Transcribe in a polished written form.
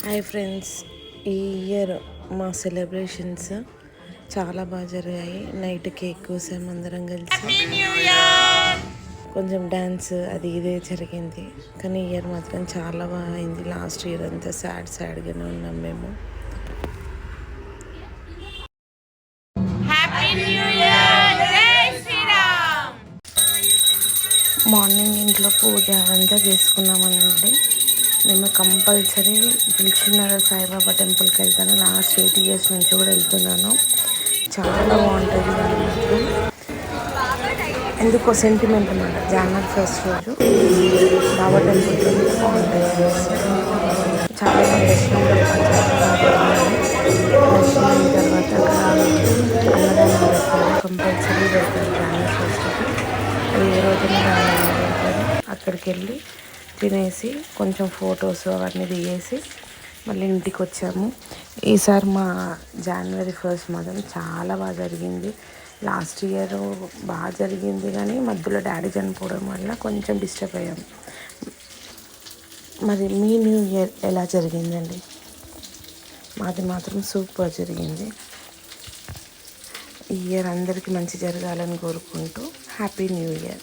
Hi friends, ఈ year మా celebrations చాలా బాగా జరిగాయి. నైట్ కేక్ కోసాం అందరం కలిసి, కొంచెం డ్యాన్స్ అది ఇదే జరిగింది. కానీ ఇయర్ మాత్రం చాలా బాగా అయింది. లాస్ట్ ఇయర్ అంతా సాడ్గానే ఉన్నాం మేము. మార్నింగ్ ఇంట్లో పూజ అంతా చేసుకున్నామనండి. మేము కంపల్సరీ దిల్సుఖ్నగర్ సాయిబాబా టెంపుల్కి వెళ్తాను. లాస్ట్ 8 years నుంచి కూడా వెళ్తున్నాను. చాలా బాగుంటుంది మాత్రం. ఎందుకో సెంటిమెంట్ అన్నమాట. జనవరి 1st రోజు బాబా టెంపుల్కి వెళ్తే బాగుంటుంది అనేసి చాలా దర్శనం దర్శనం తర్వాత అన్నదానం పెడతారు. కంపల్సరీ పెడతారు జనవరి 1st. ఏ రోజున అక్కడికి వెళ్ళి తినేసి కొంచెం ఫొటోస్ అవన్నీ దిగేసి మళ్ళీ ఇంటికి వచ్చాము. ఈసారి మా జనవరి 1st మాత్రం చాలా బాగా జరిగింది. లాస్ట్ ఇయర్ బాగా జరిగింది కానీ మధ్యలో డాడీ చనిపోవడం వల్ల కొంచెం డిస్టర్బ్ అయ్యాము. మరి మీ న్యూ ఇయర్ ఎలా జరిగిందండి? మాది మాత్రం సూపర్ జరిగింది. ఈ ఇయర్ అందరికీ మంచి జరగాలని కోరుకుంటూ హ్యాపీ న్యూ ఇయర్.